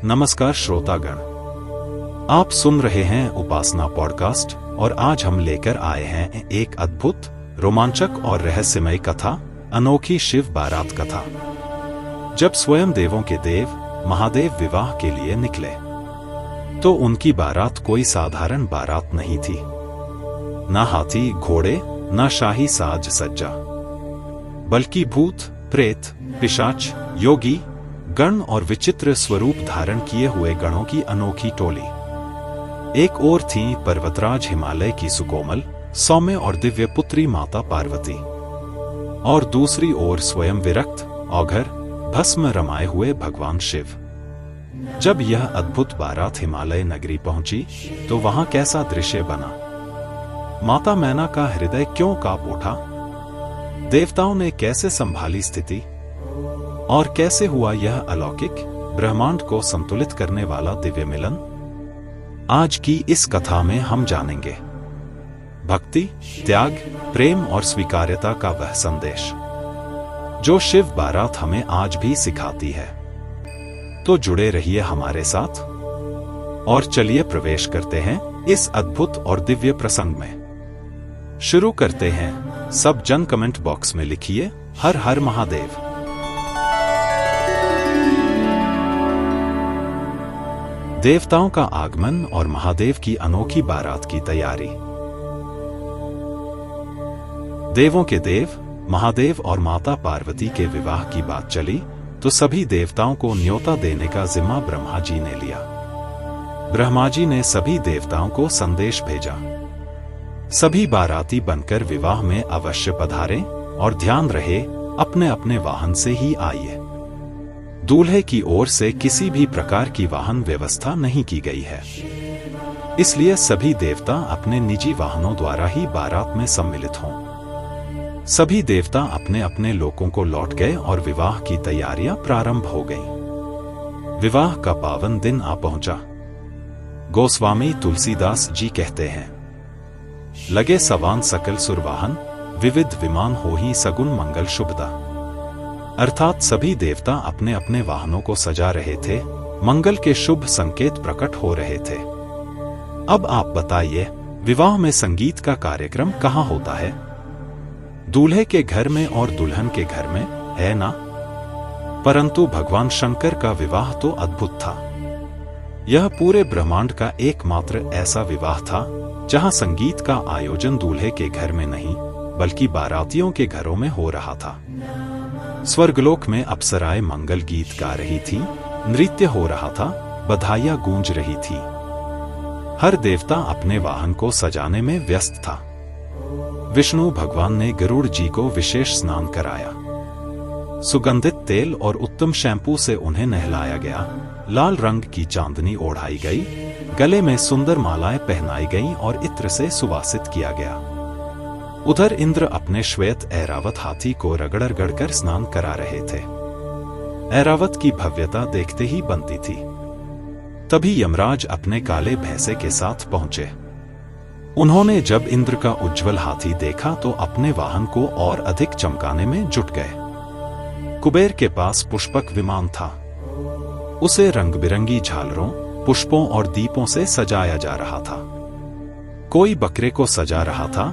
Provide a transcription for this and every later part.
नमस्कार श्रोतागण, आप सुन रहे हैं उपासना पॉडकास्ट और आज हम लेकर आए हैं एक अद्भुत, रोमांचक और रहस्यमय कथा, अनोखी शिव बारात कथा। जब स्वयं देवों के देव महादेव विवाह के लिए निकले तो उनकी बारात कोई साधारण बारात नहीं थी। न हाथी घोड़े न शाही साज सज्जा, बल्कि भूत प्रेत पिशाच योगी गण और विचित्र स्वरूप धारण किए हुए गणों की अनोखी टोली। एक ओर थी पर्वतराज हिमालय की सुकोमल सौम्य और दिव्य पुत्री माता पार्वती, और दूसरी ओर स्वयं विरक्त औघर भस्म रमाए हुए भगवान शिव। जब यह अद्भुत बारात हिमालय नगरी पहुंची तो वहां कैसा दृश्य बना। माता मैना का हृदय क्यों कांप उठा, देवताओं ने कैसे संभाली स्थिति, और कैसे हुआ यह अलौकिक ब्रह्मांड को संतुलित करने वाला दिव्य मिलन। आज की इस कथा में हम जानेंगे भक्ति, त्याग, प्रेम और स्वीकार्यता का वह संदेश जो शिव बारात हमें आज भी सिखाती है। तो जुड़े रहिए हमारे साथ और चलिए प्रवेश करते हैं इस अद्भुत और दिव्य प्रसंग में। शुरू करते हैं। सब जन कमेंट बॉक्स में लिखिए हर हर महादेव। देवताओं का आगमन और महादेव की अनोखी बारात की तैयारी। देवों के देव महादेव और माता पार्वती के विवाह की बात चली तो सभी देवताओं को न्योता देने का जिम्मा ब्रह्मा जी ने लिया। ब्रह्मा जी ने सभी देवताओं को संदेश भेजा, सभी बाराती बनकर विवाह में अवश्य पधारें और ध्यान रहे अपने अपने वाहन से ही आइए। दूल्हे की ओर से किसी भी प्रकार की वाहन व्यवस्था नहीं की गई है, इसलिए सभी देवता अपने निजी वाहनों द्वारा ही बारात में सम्मिलित हों। सभी देवता अपने अपने लोकों को लौट गए और विवाह की तैयारियां प्रारंभ हो गईं। विवाह का पावन दिन आ पहुंचा। गोस्वामी तुलसीदास जी कहते हैं, लगे सवान सकल सुरवाहन, विविध विमान हो ही सगुन मंगल शुभदा। अर्थात सभी देवता अपने अपने वाहनों को सजा रहे थे, मंगल के शुभ संकेत प्रकट हो रहे थे। अब आप बताइए, विवाह में संगीत का कार्यक्रम कहाँ होता है? दूल्हे के घर में और दुल्हन के घर में, है ना? परंतु भगवान शंकर का विवाह तो अद्भुत था। यह पूरे ब्रह्मांड का एकमात्र ऐसा विवाह था जहां संगीत का आयोजन दूल्हे के घर में नहीं बल्कि बारातियों के घरों में हो रहा था। स्वर्गलोक में अप्सराएं मंगल गीत गा रही थी, नृत्य हो रहा था, बधाइयां गूंज रही थी। हर देवता अपने वाहन को सजाने में व्यस्त था। विष्णु भगवान ने गरुड़ जी को विशेष स्नान कराया। सुगंधित तेल और उत्तम शैम्पू से उन्हें नहलाया गया। लाल रंग की चांदनी ओढ़ाई गई, गले में सुंदर मालाएं पहनाई गईं और इत्र से सुवासित किया गया। उधर इंद्र अपने श्वेत ऐरावत हाथी को रगड़ कर स्नान करा रहे थे। ऐरावत की भव्यता देखते ही बनती थी। तभी यमराज अपने काले भैंसे के साथ पहुंचे। उन्होंने जब इंद्र का उज्जवल हाथी देखा तो अपने वाहन को और अधिक चमकाने में जुट गए। कुबेर के पास पुष्पक विमान था। उसे रंग बिरंगी झालरों, पुष्पों और दीपों से सजाया जा रहा था। कोई बकरे को सजा रहा था,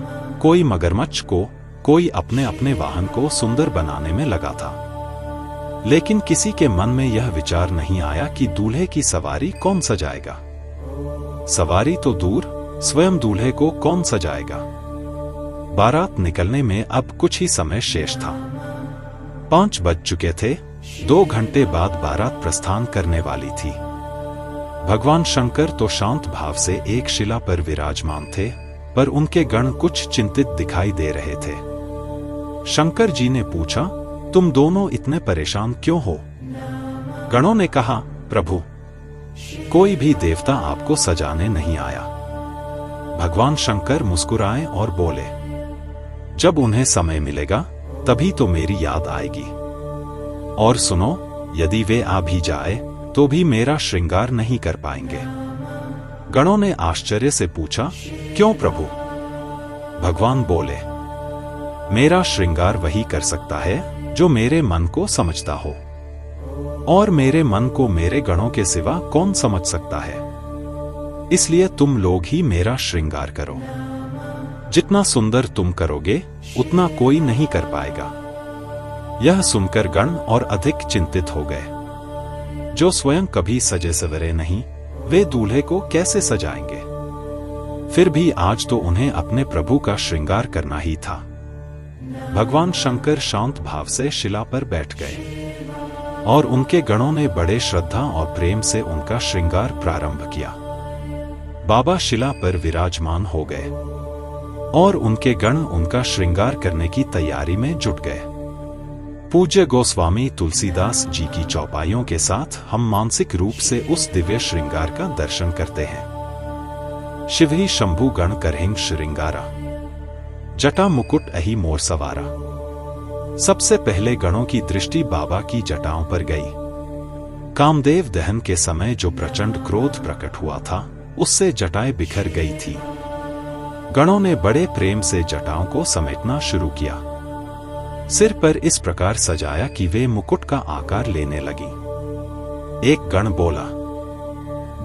कोई मगरमच्छ को, कोई अपने अपने वाहन को सुंदर बनाने में लगा था। लेकिन किसी के मन में यह विचार नहीं आया कि दूल्हे की सवारी कौन सजाएगा। सवारी तो दूर, स्वयं दूल्हे को कौन सजाएगा। बारात निकलने में अब कुछ ही समय शेष था। 5 बज चुके थे। 2 घंटे बाद बारात प्रस्थान करने वाली थी। भगवान शंकर तो शांत भाव से एक शिला पर विराजमान थे, पर उनके गण कुछ चिंतित दिखाई दे रहे थे। शंकर जी ने पूछा, तुम दोनों इतने परेशान क्यों हो? गणों ने कहा, प्रभु, कोई भी देवता आपको सजाने नहीं आया। भगवान शंकर मुस्कुराए और बोले, जब उन्हें समय मिलेगा तभी तो मेरी याद आएगी। और सुनो, यदि वे आ भी जाए तो भी मेरा श्रृंगार नहीं कर पाएंगे। गणों ने आश्चर्य से पूछा, क्यों प्रभु? भगवान बोले, मेरा श्रृंगार वही कर सकता है जो मेरे मन को समझता हो, और मेरे मन को मेरे गणों के सिवा कौन समझ सकता है। इसलिए तुम लोग ही मेरा श्रृंगार करो। जितना सुंदर तुम करोगे उतना कोई नहीं कर पाएगा। यह सुनकर गण और अधिक चिंतित हो गए। जो स्वयं कभी सजे सवरे नहीं, वे दूल्हे को कैसे सजाएंगे? फिर भी आज तो उन्हें अपने प्रभु का श्रृंगार करना ही था। भगवान शंकर शांत भाव से शिला पर बैठ गए और उनके गणों ने बड़े श्रद्धा और प्रेम से उनका श्रृंगार प्रारंभ किया। बाबा शिला पर विराजमान हो गए और उनके गण उनका श्रृंगार करने की तैयारी में जुट गए। पूज्य गोस्वामी तुलसीदास जी की चौपाइयों के साथ हम मानसिक रूप से उस दिव्य श्रृंगार का दर्शन करते हैं। शिव ही शंभु गण करहिं श्रृंगारा, जटा मुकुट अहि मोर सवारा। सबसे पहले गणों की दृष्टि बाबा की जटाओं पर गई। कामदेव दहन के समय जो प्रचंड क्रोध प्रकट हुआ था, उससे जटाएं बिखर गई थी। गणों ने बड़े प्रेम से जटाओं को समेटना शुरू किया। सिर पर इस प्रकार सजाया कि वे मुकुट का आकार लेने लगी। एक गण बोला,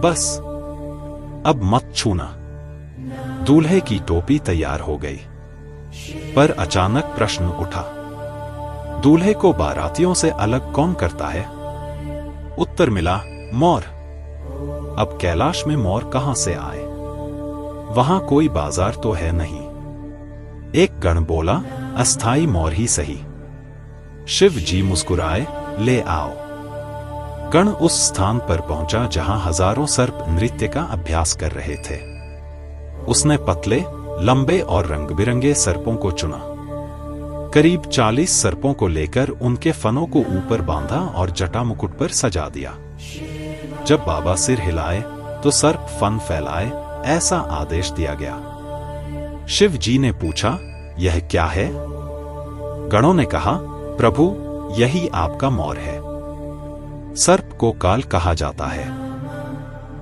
बस अब मत छूना। दूल्हे की टोपी तैयार हो गई, पर अचानक प्रश्न उठा, दूल्हे को बारातियों से अलग कौन करता है? उत्तर मिला, मोर। अब कैलाश में मोर कहां से आए? वहां कोई बाजार तो है नहीं। एक गण बोला, अस्थाई मोर ही सही। शिव जी मुस्कुराए, ले आओ। गण उस स्थान पर पहुंचा जहां हजारों सर्प नृत्य का अभ्यास कर रहे थे। उसने पतले, लंबे और रंग बिरंगे सर्पों को चुना। करीब 40 सर्पों को लेकर उनके फनों को ऊपर बांधा और जटा मुकुट पर सजा दिया। जब बाबा सिर हिलाए तो सर्प फन फैलाए, ऐसा आदेश दिया गया। शिव जी ने पूछा, यह क्या है? गणों ने कहा, प्रभु, यही आपका मोर है। सर्प को काल कहा जाता है,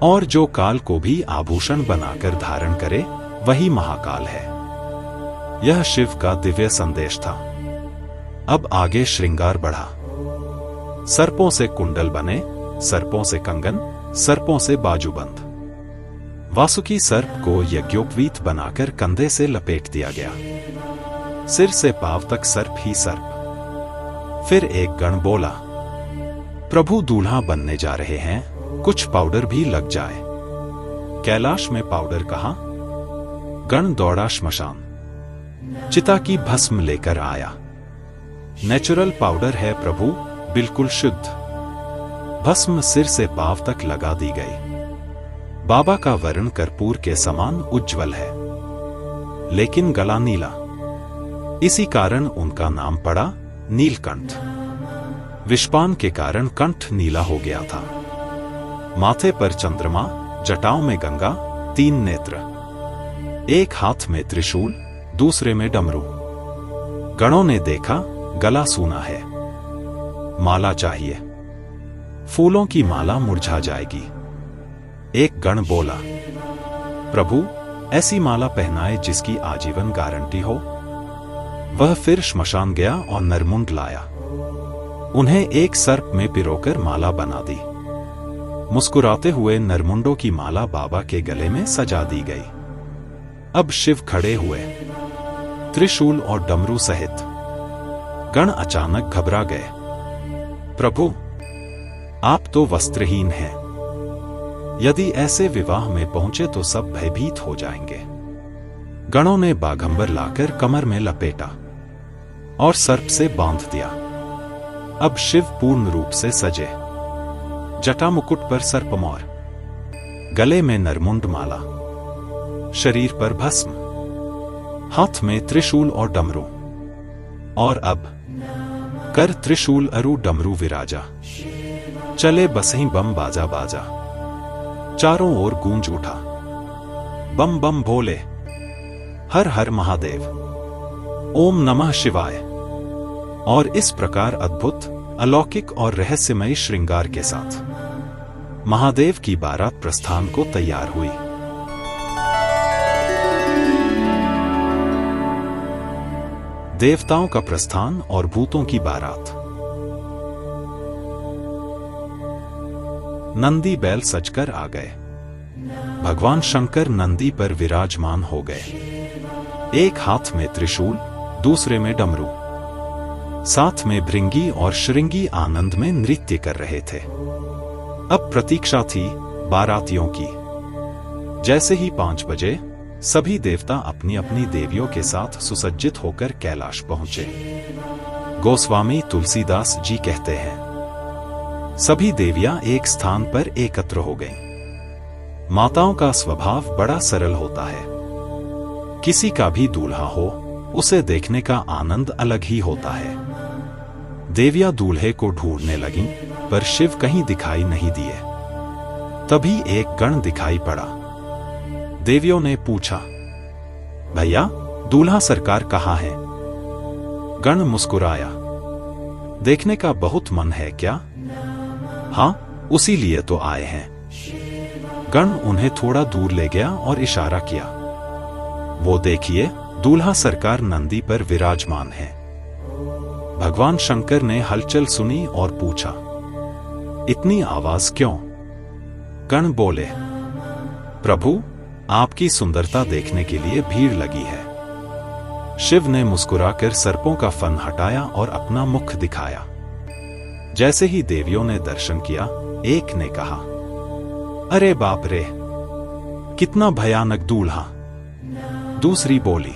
और जो काल को भी आभूषण बनाकर धारण करे वही महाकाल है। यह शिव का दिव्य संदेश था। अब आगे श्रृंगार बढ़ा। सर्पों से कुंडल बने, सर्पों से कंगन, सर्पों से बाजूबंद। वासुकी सर्प को यज्ञोपवीत बनाकर कंधे से लपेट दिया गया। सिर से पांव तक सर्प ही सर्प। फिर एक गण बोला, प्रभु दूल्हा बनने जा रहे हैं, कुछ पाउडर भी लग जाए। कैलाश में पाउडर कहां? गण दौड़ा श्मशान, चिता की भस्म लेकर आया। नेचुरल पाउडर है प्रभु, बिल्कुल शुद्ध। भस्म सिर से पांव तक लगा दी गई। बाबा का वर्ण कर्पूर के समान उज्जवल है, लेकिन गला नीला। इसी कारण उनका नाम पड़ा नीलकंठ। विषपान के कारण कंठ नीला हो गया था। माथे पर चंद्रमा, जटाओं में गंगा, 3 नेत्र, एक हाथ में त्रिशूल, दूसरे में डमरू। गणों ने देखा, गला सूना है, माला चाहिए। फूलों की माला मुरझा जाएगी। एक गण बोला, प्रभु, ऐसी माला पहनाए जिसकी आजीवन गारंटी हो। वह फिर श्मशान गया और नरमुंड लाया। उन्हें एक सर्प में पिरोकर माला बना दी। मुस्कुराते हुए नरमुंडों की माला बाबा के गले में सजा दी गई। अब शिव खड़े हुए, त्रिशूल और डमरू सहित। गण अचानक घबरा गए। प्रभु, आप तो वस्त्रहीन हैं। यदि ऐसे विवाह में पहुंचे तो सब भयभीत हो जाएंगे। गणों ने बाघंबर लाकर कमर में लपेटा और सर्प से बांध दिया। अब शिव पूर्ण रूप से सजे। जटा मुकुट पर सर्पमोर, गले में नरमुंड माला, शरीर पर भस्म, हाथ में त्रिशूल और डमरू। और अब कर त्रिशूल अरु डमरू विराजा, चले बसहीं बम बाजा बाजा। चारों ओर गूंज उठा, बम बम भोले, हर हर महादेव, ओम नमः शिवाय। और इस प्रकार अद्भुत अलौकिक और रहस्यमयी श्रृंगार के साथ महादेव की बारात प्रस्थान को तैयार हुई। देवताओं का प्रस्थान और भूतों की बारात। नंदी बैल सजकर आ गए। भगवान शंकर नंदी पर विराजमान हो गए। एक हाथ में त्रिशूल, दूसरे में डमरू, साथ में भृंगी और श्रृंगी आनंद में नृत्य कर रहे थे। अब प्रतीक्षा थी बारातियों की। जैसे ही 5 बजे सभी देवता अपनी अपनी देवियों के साथ सुसज्जित होकर कैलाश पहुंचे। गोस्वामी तुलसीदास जी कहते हैं, सभी देवियां एक स्थान पर एकत्र हो गईं। माताओं का स्वभाव बड़ा सरल होता है। किसी का भी दूल्हा हो, उसे देखने का आनंद अलग ही होता है। देवियां दूल्हे को ढूंढने लगीं, पर शिव कहीं दिखाई नहीं दिए। तभी एक गण दिखाई पड़ा। देवियों ने पूछा, भैया दूल्हा सरकार कहाँ है? गण मुस्कुराया, देखने का बहुत मन है क्या? हाँ, उसी लिए तो आए हैं। गण उन्हें थोड़ा दूर ले गया और इशारा किया, वो देखिए दूल्हा सरकार नंदी पर विराजमान है। भगवान शंकर ने हलचल सुनी और पूछा, इतनी आवाज क्यों? गण बोले, प्रभु आपकी सुंदरता देखने के लिए भीड़ लगी है। शिव ने मुस्कुराकर सर्पों का फन हटाया और अपना मुख दिखाया। जैसे ही देवियों ने दर्शन किया, एक ने कहा, अरे बाप रे, कितना भयानक दूल्हा। दूसरी बोली,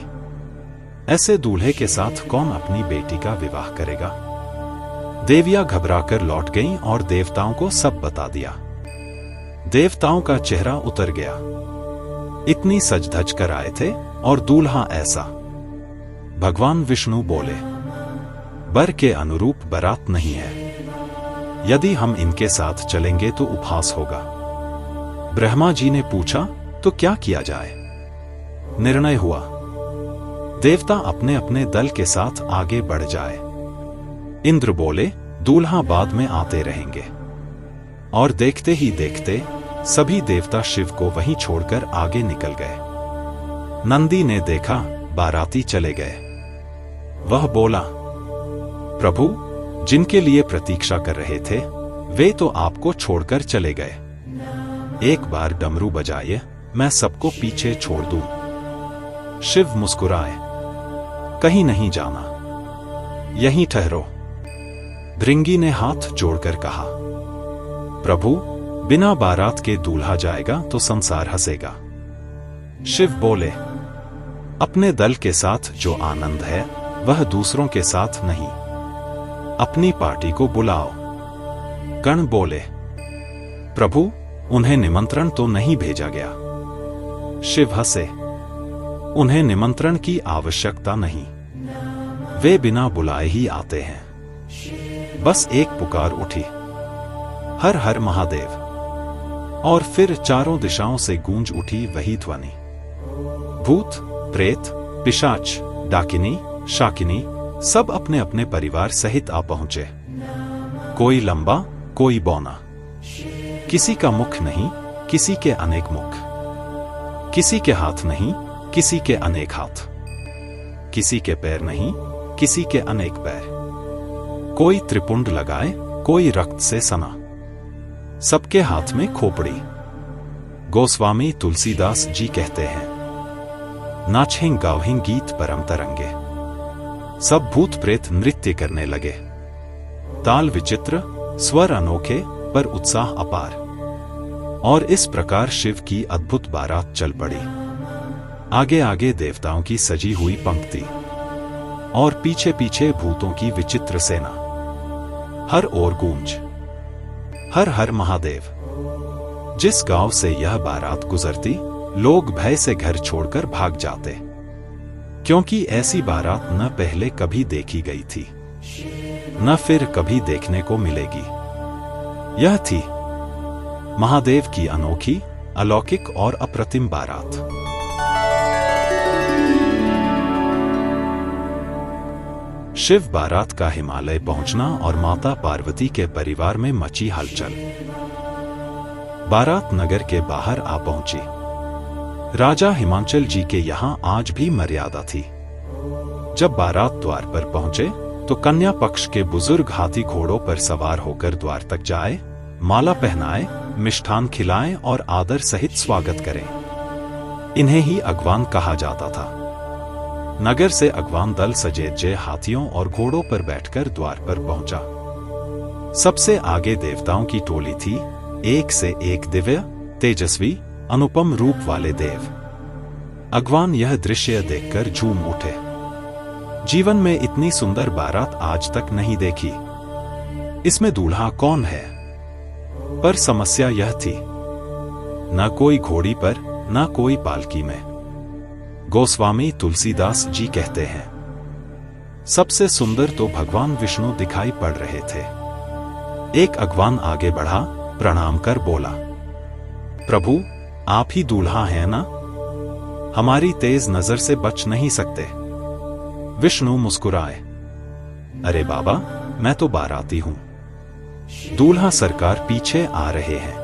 ऐसे दूल्हे के साथ कौन अपनी बेटी का विवाह करेगा? देवियां घबराकर लौट गईं और देवताओं को सब बता दिया। देवताओं का चेहरा उतर गया। इतनी सज धज कर आए थे और दूल्हा ऐसा। भगवान विष्णु बोले, वर के अनुरूप बारात नहीं है। यदि हम इनके साथ चलेंगे तो उपहास होगा। ब्रह्मा जी ने पूछा, तो क्या किया जाए? निर्णय हुआ, देवता अपने अपने दल के साथ आगे बढ़ जाए। इंद्र बोले, दूल्हा बाद में आते रहेंगे। और देखते ही देखते सभी देवता शिव को वहीं छोड़कर आगे निकल गए। नंदी ने देखा बाराती चले गए। वह बोला, प्रभु जिनके लिए प्रतीक्षा कर रहे थे वे तो आपको छोड़कर चले गए। एक बार डमरू बजाइए, मैं सबको पीछे छोड़ दूं। शिव मुस्कुराए, कहीं नहीं जाना, यहीं ठहरो। भृंगी ने हाथ जोड़कर कहा, प्रभु बिना बारात के दूल्हा जाएगा तो संसार हंसेगा। शिव बोले, अपने दल के साथ जो आनंद है वह दूसरों के साथ नहीं। अपनी पार्टी को बुलाओ। गण बोले, प्रभु उन्हें निमंत्रण तो नहीं भेजा गया। शिव हंसे, उन्हें निमंत्रण की आवश्यकता नहीं, वे बिना बुलाए ही आते हैं। बस एक पुकार उठी, हर हर महादेव, और फिर चारों दिशाओं से गूंज उठी वही ध्वनि। भूत, प्रेत, पिशाच, डाकिनी, शाकिनी सब अपने अपने परिवार सहित आ पहुंचे। कोई लंबा, कोई बौना, किसी का मुख नहीं, किसी के अनेक मुख, किसी के हाथ नहीं, किसी के अनेक हाथ, किसी के पैर नहीं, किसी के अनेक पैर, कोई त्रिपुंड लगाए, कोई रक्त से सना, सबके हाथ में खोपड़ी। गोस्वामी तुलसीदास जी कहते हैं, नाचें गावें गीत परम तरंगे। सब भूत प्रेत नृत्य करने लगे। ताल विचित्र, स्वर अनोखे, पर उत्साह अपार। और इस प्रकार शिव की अद्भुत बारात चल पड़ी। आगे आगे देवताओं की सजी हुई पंक्ति और पीछे पीछे भूतों की विचित्र सेना। हर ओर गूंज, हर हर महादेव। जिस गांव से यह बारात गुजरती, लोग भय से घर छोड़कर भाग जाते, क्योंकि ऐसी बारात न पहले कभी देखी गई थी, न फिर कभी देखने को मिलेगी। यह थी महादेव की अनोखी, अलौकिक और अप्रतिम बारात। शिव बारात का हिमालय पहुंचना और माता पार्वती के परिवार में मची हलचल। बारात नगर के बाहर आ पहुंची। राजा हिमांचल जी के यहां आज भी मर्यादा थी। जब बारात द्वार पर पहुंचे तो कन्या पक्ष के बुजुर्ग हाथी घोड़ों पर सवार होकर द्वार तक जाए, माला पहनाए, मिष्ठान खिलाएं और आदर सहित स्वागत करें। इन्हें ही अगवान कहा जाता था। नगर से अगवान दल सजेजे हाथियों और घोड़ों पर बैठकर द्वार पर पहुंचा। सबसे आगे देवताओं की टोली थी, एक से एक दिव्य, तेजस्वी, अनुपम रूप वाले देव। अगवान यह दृश्य देखकर झूम उठे। जीवन में इतनी सुंदर बारात आज तक नहीं देखी। इसमें दूल्हा कौन है? पर समस्या यह थी, न कोई घोड़ी पर, न कोई पालकी में। गोस्वामी तुलसीदास जी कहते हैं, सबसे सुंदर तो भगवान विष्णु दिखाई पड़ रहे थे। एक अगवान आगे बढ़ा, प्रणाम कर बोला, प्रभु आप ही दूल्हा हैं ना? हमारी तेज नजर से बच नहीं सकते। विष्णु मुस्कुराए, अरे बाबा मैं तो बाराती हूं। दूल्हा सरकार पीछे आ रहे हैं।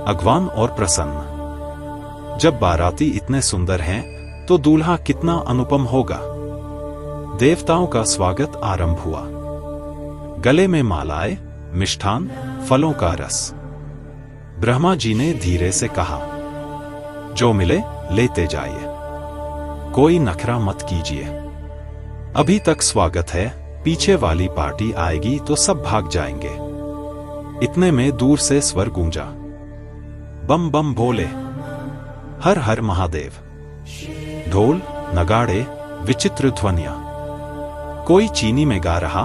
अगवान और प्रसन्न, जब बाराती इतने सुंदर हैं तो दूल्हा कितना अनुपम होगा। देवताओं का स्वागत आरंभ हुआ। गले में मालाएं, मिष्ठान, फलों का रस। ब्रह्मा जी ने धीरे से कहा, जो मिले लेते जाइए, कोई नखरा मत कीजिए। अभी तक स्वागत है, पीछे वाली पार्टी आएगी तो सब भाग जाएंगे। इतने में दूर से स्वर गूंजा, बम बम भोले, हर हर महादेव। ढोल, नगाड़े, विचित्र ध्वनियां। कोई चीनी में गा रहा,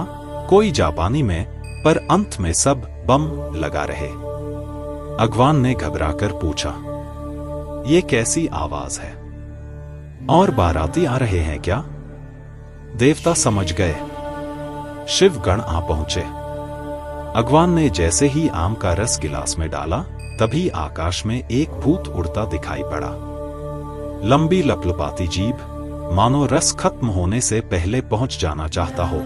कोई जापानी में, पर अंत में सब बम लगा रहे। अगवान ने घबराकर पूछा, ये कैसी आवाज है? और बाराती आ रहे हैं क्या? देवता समझ गए। शिव गण आ पहुंचे। अगवान ने जैसे ही आम का रस गिलास में डाला, तभी आकाश में एक भूत उड़ता दिखाई पड़ा। लंबी लपलपाती जीभ, मानो रस खत्म होने से पहले पहुंच जाना चाहता हो।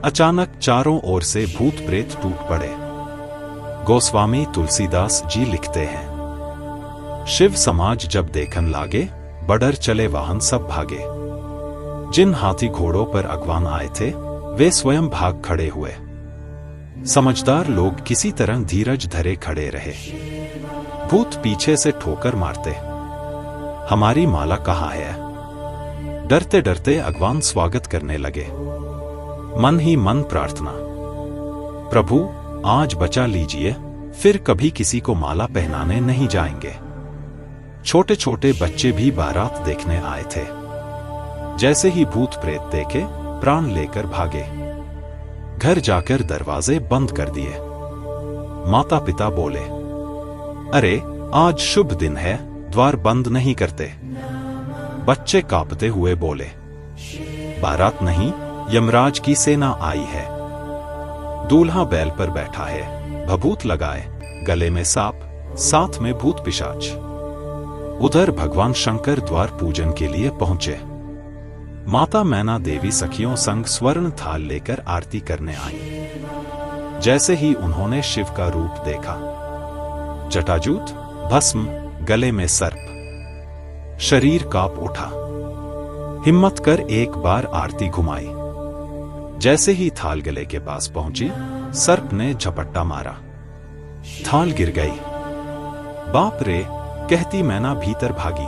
अचानक चारों ओर से भूत प्रेत टूट पड़े। गोस्वामी तुलसीदास जी लिखते हैं, शिव समाज जब देखन लागे, बडर चले वाहन सब भागे। जिन हाथी घोड़ों पर अगवान आए थे, वे स्वयं भाग खड़े हुए। समझदार लोग किसी तरह धीरज धरे खड़े रहे। भूत पीछे से ठोकर मारते, हमारी माला कहाँ है? डरते डरते अगवान स्वागत करने लगे। मन ही मन प्रार्थना, प्रभु आज बचा लीजिए, फिर कभी किसी को माला पहनाने नहीं जाएंगे। छोटे छोटे बच्चे भी बारात देखने आए थे। जैसे ही भूत प्रेत देखे, प्राण लेकर भागे। घर जाकर दरवाजे बंद कर दिए। माता पिता बोले, अरे आज शुभ दिन है, द्वार बंद नहीं करते। बच्चे कांपते हुए बोले, बारात नहीं, यमराज की सेना आई है। दूल्हा बैल पर बैठा है, भभूत लगाए, गले में सांप, साथ में भूत पिशाच। उधर भगवान शंकर द्वार पूजन के लिए पहुंचे। माता मैना देवी सखियों संग स्वर्ण थाल लेकर आरती करने आई। जैसे ही उन्होंने शिव का रूप देखा, जटाजूट, भस्म, गले में सर्प, शरीर कांप उठा। हिम्मत कर एक बार आरती घुमाई। जैसे ही थाल गले के पास पहुंची, सर्प ने झपट्टा मारा, थाल गिर गई। बाप रे, कहती मैना भीतर भागी।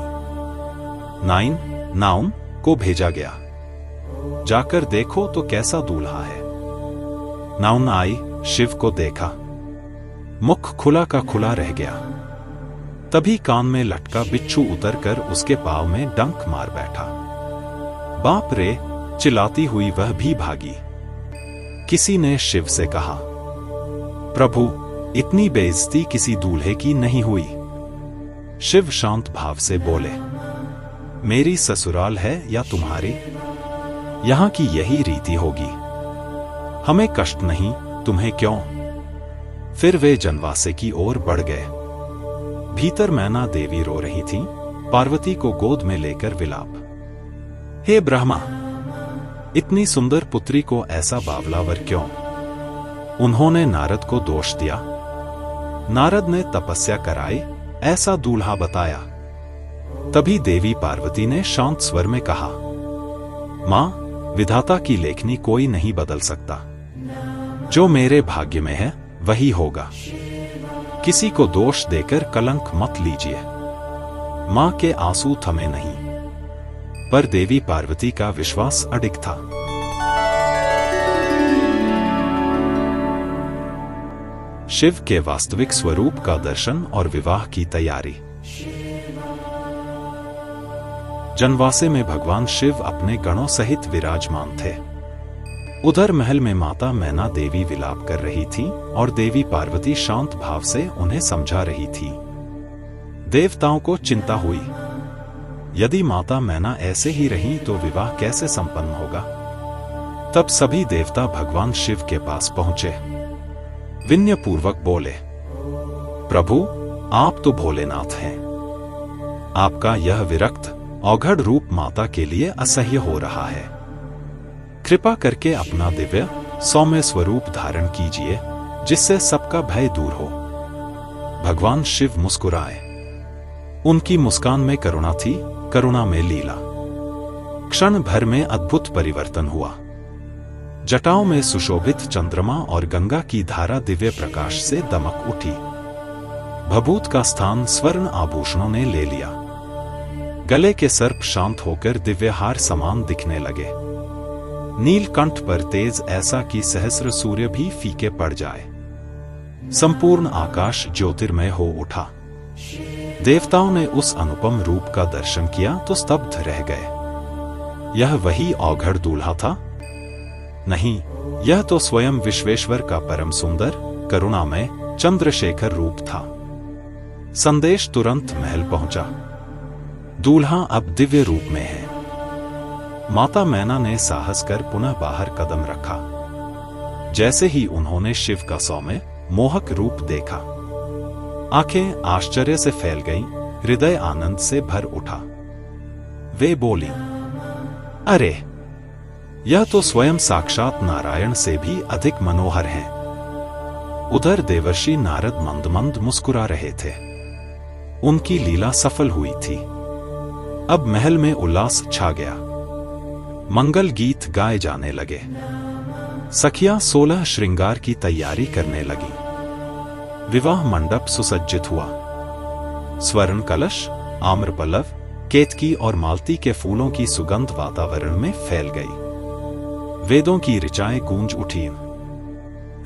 नाउन को भेजा गया, जाकर देखो तो कैसा दूल्हा है। नाउन आई, शिव को देखा, मुख खुला का खुला रह गया। तभी कान में लटका बिच्छू उतरकर उसके पांव में डंक मार बैठा। बाप रे, चिल्लाती हुई वह भी भागी। किसी ने शिव से कहा, प्रभु इतनी बेइज्जती किसी दूल्हे की नहीं हुई। शिव शांत भाव से बोले, मेरी ससुराल है या तुम्हारी, यहां की यही रीति होगी। हमें कष्ट नहीं, तुम्हें क्यों? फिर वे जनवासे की ओर बढ़ गए। भीतर मैना देवी रो रही थी, पार्वती को गोद में लेकर विलाप। हे ब्रह्मा, इतनी सुंदर पुत्री को ऐसा बावलावर क्यों? उन्होंने नारद को दोष दिया। नारद ने तपस्या कराई, ऐसा दूल्हा बताया। तभी देवी पार्वती ने शांत स्वर में कहा, मां, विधाता की लेखनी कोई नहीं बदल सकता। जो मेरे भाग्य में है वही होगा। किसी को दोष देकर कलंक मत लीजिए। मां के आंसू थमे नहीं, पर देवी पार्वती का विश्वास अडिग था। शिव के वास्तविक स्वरूप का दर्शन और विवाह की तैयारी। जनवासे में भगवान शिव अपने गणों सहित विराजमान थे। उधर महल में माता मैना देवी विलाप कर रही थी और देवी पार्वती शांत भाव से उन्हें समझा रही थी। देवताओं को चिंता हुई, यदि माता मैना ऐसे ही रहीं तो विवाह कैसे संपन्न होगा। तब सभी देवता भगवान शिव के पास पहुंचे। विनय पूर्वक बोले, प्रभु, आप तो भोलेनाथ हैं। आपका यह विरक्त औघड़ रूप माता के लिए असह्य हो रहा है। कृपा करके अपना दिव्य सौम्य स्वरूप धारण कीजिए, जिससे सबका भय दूर हो। भगवान शिव मुस्कुराए। उनकी मुस्कान में करुणा थी, करुणा में लीला। क्षण भर में अद्भुत परिवर्तन हुआ। जटाओं में सुशोभित चंद्रमा और गंगा की धारा दिव्य प्रकाश से दमक उठी। भभूत का स्थान स्वर्ण आभूषणों ने ले लिया। गले के सर्प शांत होकर दिव्य हार समान दिखने लगे। नीलकंठ पर तेज ऐसा कि सहस्र सूर्य भी फीके पड़ जाए। संपूर्ण आकाश ज्योतिर्मय हो उठा। देवताओं ने उस अनुपम रूप का दर्शन किया तो स्तब्ध रह गए। यह वही औघड़ दूल्हा था? नहीं, यह तो स्वयं विश्वेश्वर का परम सुंदर, करुणामय, चंद्रशेखर रूप था। संदेश तुरंत महल पहुंचा। दूल्हा अब दिव्य रूप में है। माता मैना ने साहस कर पुनः बाहर कदम रखा। जैसे ही उन्होंने शिव का सौम्य, मोहक रूप देखा, आंखें आश्चर्य से फैल गईं, हृदय आनंद से भर उठा। वे बोली, अरे, यह तो स्वयं साक्षात नारायण से भी अधिक मनोहर है। उधर देवर्षि नारद मंद मंद मुस्कुरा रहे थे। उनकी लीला सफल हुई थी। अब महल में उल्लास छा गया। मंगल गीत गाए जाने लगे। सखियां 16 श्रृंगार की तैयारी करने लगी। विवाह मंडप सुसज्जित हुआ। स्वर्ण कलश, आम्रपल्लव, केतकी और मालती के फूलों की सुगंध वातावरण में फैल गई। वेदों की ऋचाएं गूंज उठी।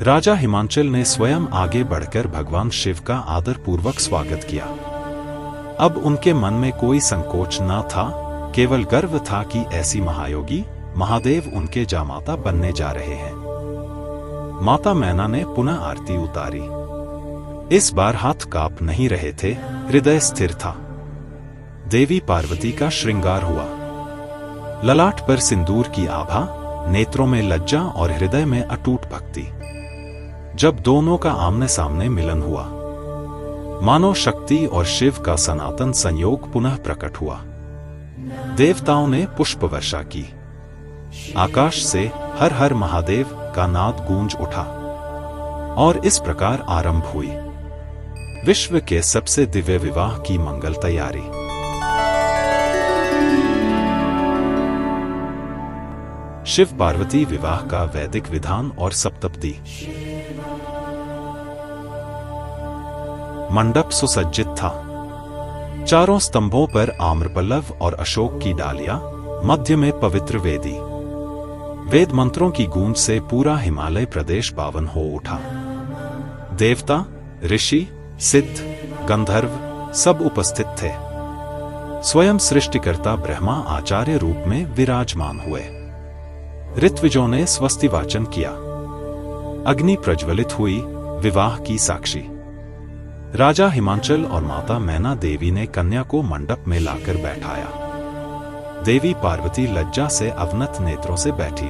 राजा हिमांचल ने स्वयं आगे बढ़कर भगवान शिव का आदरपूर्वक स्वागत किया। अब उनके मन में कोई संकोच न था, केवल गर्व था कि ऐसी महायोगी महादेव उनके जामाता बनने जा रहे हैं। माता मैना ने पुनः आरती उतारी। इस बार हाथ कांप नहीं रहे थे, हृदय स्थिर था। देवी पार्वती का श्रृंगार हुआ। ललाट पर सिंदूर की आभा, नेत्रों में लज्जा और हृदय में अटूट भक्ति। जब दोनों का आमने सामने मिलन हुआ, मानव शक्ति और शिव का सनातन संयोग पुनः प्रकट हुआ। देवताओं ने पुष्प वर्षा की। आकाश से हर हर महादेव का नाद गूंज उठा और इस प्रकार आरंभ हुई विश्व के सबसे दिव्य विवाह की मंगल तैयारी। शिव पार्वती विवाह का वैदिक विधान और सप्तपदी। मंडप सुसज्जित था। चारों स्तंभों पर आम्रपल्लव और अशोक की डालियां, मध्य में पवित्र वेदी। वेद मंत्रों की गूंज से पूरा हिमालय प्रदेश पावन हो उठा। देवता, ऋषि, सिद्ध, गंधर्व सब उपस्थित थे। स्वयं सृष्टिकर्ता ब्रह्मा आचार्य रूप में विराजमान हुए। ऋत्विजों ने स्वस्ति वाचन किया। अग्नि प्रज्वलित हुई, विवाह की साक्षी। राजा हिमांचल और माता मैना देवी ने कन्या को मंडप में लाकर बैठाया। देवी पार्वती लज्जा से अवनत नेत्रों से बैठी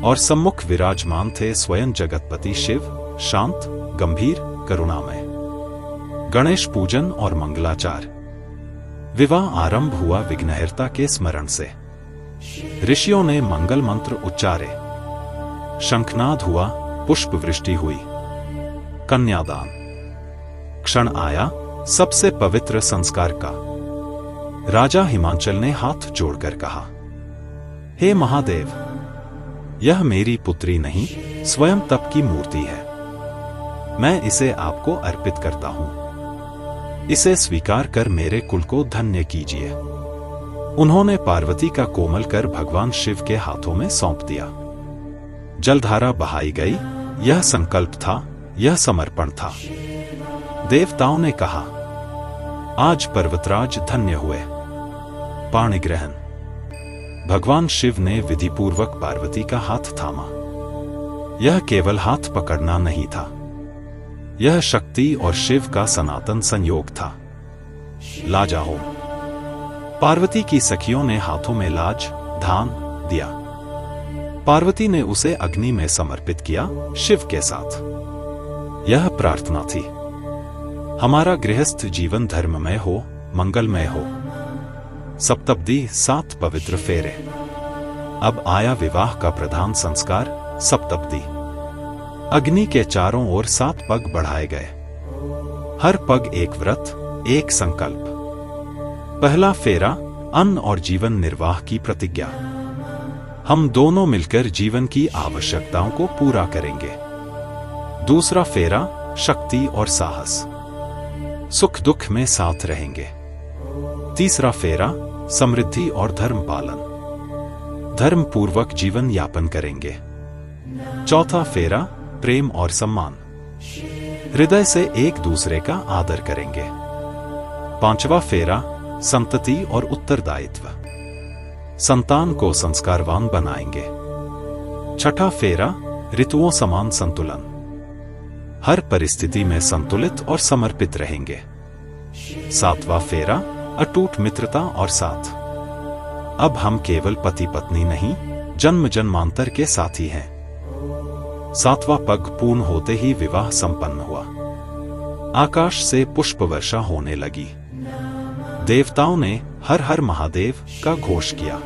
और सम्मुख विराजमान थे स्वयं जगतपति शिव, शांत, गंभीर, करुणामय। गणेश पूजन और मंगलाचार। विवाह आरंभ हुआ विघ्नहर्ता के स्मरण से। ऋषियों ने मंगल मंत्र उच्चारे, शंखनाद हुआ, पुष्प वृष्टि हुई। कन्यादान क्षण आया सबसे पवित्र संस्कार का। राजा हिमांचल ने हाथ जोड़कर कहा, हे महादेव, यह मेरी पुत्री नहीं, स्वयं तप की मूर्ति है। मैं इसे आपको अर्पित करता हूं। इसे स्वीकार कर मेरे कुल को धन्य कीजिए। उन्होंने पार्वती का कोमल कर भगवान शिव के हाथों में सौंप दिया। जलधारा बहाई गई। यह संकल्प था, यह समर्पण था। देवताओं ने कहा, आज पर्वतराज धन्य हुए। पाणि ग्रहण। भगवान शिव ने विधिपूर्वक पार्वती का हाथ थामा। यह केवल हाथ पकड़ना नहीं था, यह शक्ति और शिव का सनातन संयोग था। लाजाहोम। पार्वती की सखियों ने हाथों में लाज, धान दिया। पार्वती ने उसे अग्नि में समर्पित किया, शिव के साथ। यह प्रार्थना थी, हमारा गृहस्थ जीवन धर्ममय हो, मंगलमय हो। सप्तपदी 7 पवित्र फेरे। अब आया विवाह का प्रधान संस्कार, सप्तपदी। अग्नि के चारों ओर 7 पग बढ़ाए गए। हर पग एक व्रत, एक संकल्प। पहला फेरा, अन्न और जीवन निर्वाह की प्रतिज्ञा। हम दोनों मिलकर जीवन की आवश्यकताओं को पूरा करेंगे। दूसरा फेरा, शक्ति और साहस। सुख दुख में साथ रहेंगे। तीसरा फेरा, समृद्धि और धर्म पालन। धर्म पूर्वक जीवन यापन करेंगे। चौथा फेरा, प्रेम और सम्मान। हृदय से एक दूसरे का आदर करेंगे। पांचवा फेरा, संतति और उत्तरदायित्व। संतान को संस्कारवान बनाएंगे। छठा फेरा, ऋतुओं समान संतुलन। हर परिस्थिति में संतुलित और समर्पित रहेंगे। सातवां फेरा, अटूट मित्रता और साथ। अब हम केवल पति पत्नी नहीं, जन्म जन्मांतर के साथी हैं। सातवां पग पूर्ण होते ही विवाह संपन्न हुआ। आकाश से पुष्प वर्षा होने लगी। देवताओं ने हर हर महादेव का घोष किया।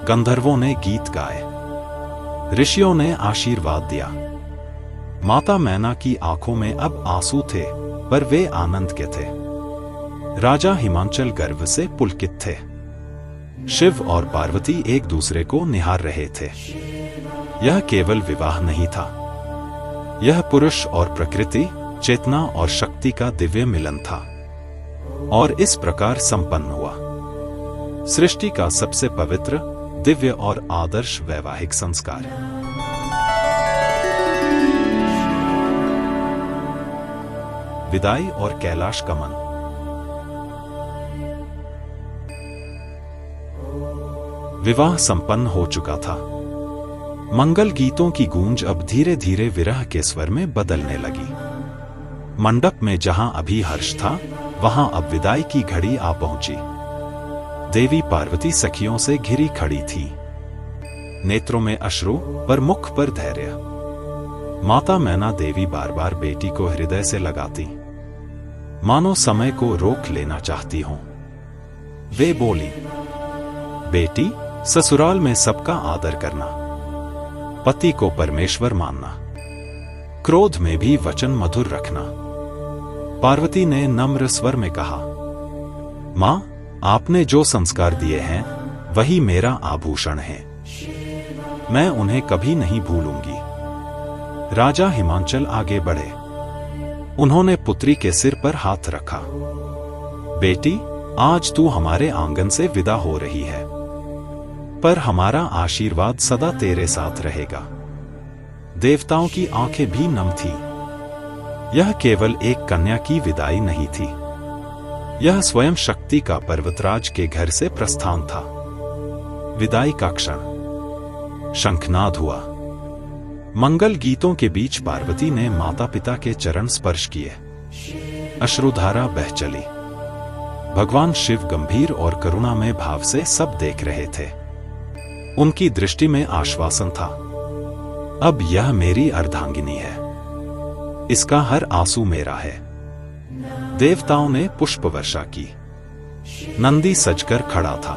गंधर्वों ने गीत गाए। ऋषियों ने आशीर्वाद दिया। माता मैना की आंखों में अब आंसू थे, पर वे आनंद के थे। राजा हिमांचल गर्व से पुलकित थे। शिव और पार्वती एक दूसरे को निहार रहे थे। यह केवल विवाह नहीं था, यह पुरुष और प्रकृति, चेतना और शक्ति का दिव्य मिलन था। और इस प्रकार संपन्न हुआ सृष्टि का सबसे पवित्र, दिव्य और आदर्श वैवाहिक संस्कार। विदाई और कैलाश गमन। विवाह संपन्न हो चुका था। मंगल गीतों की गूंज अब धीरे धीरे विरह के स्वर में बदलने लगी। मंडप में जहां अभी हर्ष था, वहां अब विदाई की घड़ी आ पहुंची। देवी पार्वती सखियों से घिरी खड़ी थी। नेत्रों में अश्रु, पर मुख पर धैर्य। माता मैना देवी बार बार बेटी को हृदय से लगाती, मानो समय को रोक लेना चाहती हों। वे बोली, बेटी, ससुराल में सबका आदर करना, पति को परमेश्वर मानना, क्रोध में भी वचन मधुर रखना। पार्वती ने नम्र स्वर में कहा, मां, आपने जो संस्कार दिए हैं वही मेरा आभूषण है। मैं उन्हें कभी नहीं भूलूंगी। राजा हिमांचल आगे बढ़े। उन्होंने पुत्री के सिर पर हाथ रखा। बेटी, आज तू हमारे आंगन से विदा हो रही है, पर हमारा आशीर्वाद सदा तेरे साथ रहेगा। देवताओं की आंखें भी नम थी। यह केवल एक कन्या की विदाई नहीं थी, यह स्वयं शक्ति का पर्वतराज के घर से प्रस्थान था। विदाई का क्षण। शंखनाद हुआ। मंगल गीतों के बीच पार्वती ने माता पिता के चरण स्पर्श किए। अश्रुधारा बह चली। भगवान शिव गंभीर और करुणामय भाव से सब देख रहे थे। उनकी दृष्टि में आश्वासन था, अब यह मेरी अर्धांगिनी है, इसका हर आंसू मेरा है। देवताओं ने पुष्प वर्षा की। नंदी सजकर खड़ा था।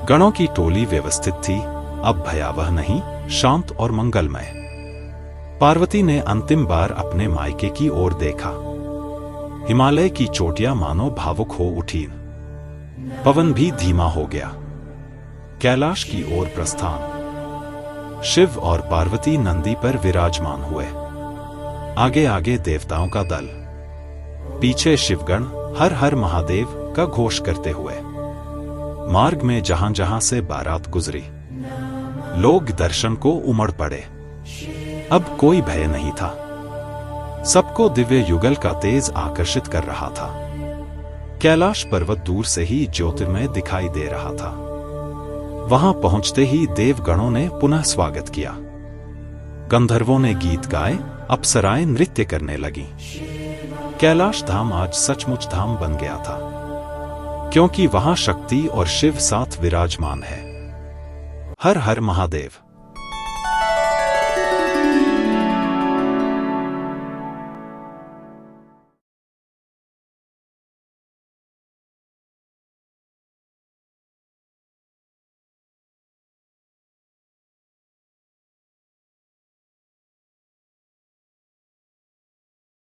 गणों की टोली व्यवस्थित थी, अब भयावह नहीं, शांत और मंगलमय। पार्वती ने अंतिम बार अपने मायके की ओर देखा। हिमालय की चोटियां मानो भावुक हो उठी। पवन भी धीमा हो गया। कैलाश की ओर प्रस्थान। शिव और पार्वती नंदी पर विराजमान हुए। आगे आगे देवताओं का दल, पीछे शिवगण हर हर महादेव का घोष करते हुए। मार्ग में जहां जहां से बारात गुजरी, लोग दर्शन को उमड़ पड़े। अब कोई भय नहीं था। सबको दिव्य युगल का तेज आकर्षित कर रहा था। कैलाश पर्वत दूर से ही ज्योतिर्मय दिखाई दे रहा था। वहां पहुंचते ही देवगणों ने पुनः स्वागत किया। गंधर्वों ने गीत गाए, अप्सराएं नृत्य करने लगीं। कैलाश धाम आज सचमुच धाम बन गया था, क्योंकि वहां शक्ति और शिव साथ विराजमान है। हर हर महादेव।